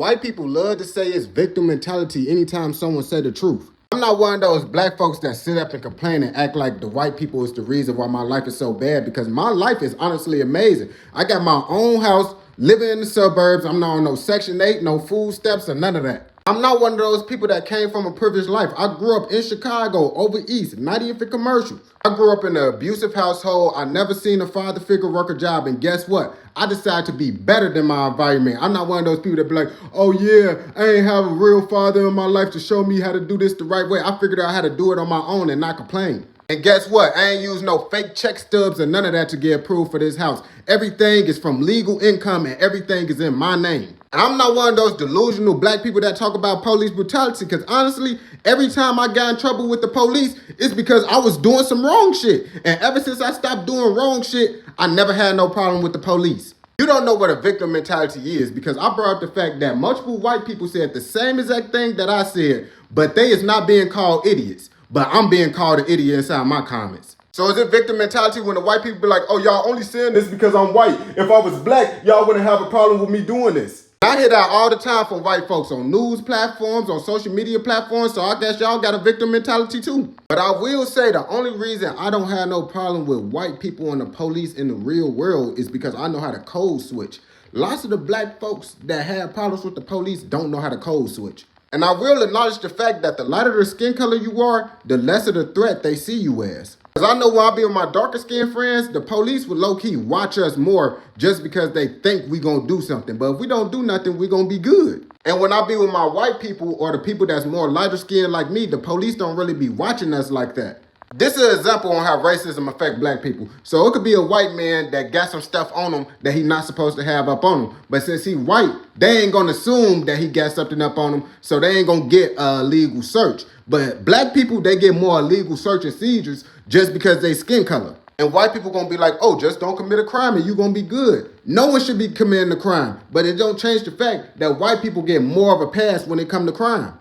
White people love to say it's victim mentality anytime someone say the truth. I'm not one of those black folks that sit up and complain and act like the white people is the reason why my life is so bad, because my life is honestly amazing. I got my own house, living in the suburbs. I'm not on no Section 8, no food stamps, or none of that. I'm not one of those people that came from a privileged life. I grew up in Chicago, over east, not even commercial. I grew up in an abusive household. I never seen a father figure work a job. And guess what? I decided to be better than my environment. I'm not one of those people that be like, oh yeah, I ain't have a real father in my life to show me how to do this the right way. I figured out how to do it on my own and not complain. And guess what? I ain't used no fake check stubs or none of that to get approved for this house. Everything is from legal income and everything is in my name. And I'm not one of those delusional black people that talk about police brutality, because honestly, every time I got in trouble with the police, it's because I was doing some wrong shit. And ever since I stopped doing wrong shit, I never had no problem with the police. You don't know what a victim mentality is, because I brought up the fact that multiple white people said the same exact thing that I said, but they is not being called idiots. But I'm being called an idiot inside my comments. So is it victim mentality when the white people be like, oh, y'all only saying this because I'm white. If I was black, y'all wouldn't have a problem with me doing this. I hear that all the time from white folks on news platforms, on social media platforms, so I guess y'all got a victim mentality too. But I will say the only reason I don't have no problem with white people and the police in the real world is because I know how to code switch. Lots of the black folks that have problems with the police don't know how to code switch. And I will acknowledge the fact that the lighter the skin color you are, the lesser the threat they see you as. Because I know when I be with my darker skinned friends, the police will low-key watch us more just because they think we gonna do something. But if we don't do nothing, we gonna be good. And when I be with my white people or the people that's more lighter skinned like me, the police don't really be watching us like that. This is an example on how racism affect black people. So it could be a white man that got some stuff on him that he not supposed to have up on him. But since he white, they ain't gonna assume that he got something up on him, so they ain't gonna get a legal search. But black people, they get more illegal search and seizures just because they skin color. And white people gonna be like, oh, just don't commit a crime and you gonna be good. No one should be committing a crime, but it don't change the fact that white people get more of a pass when it come to crime.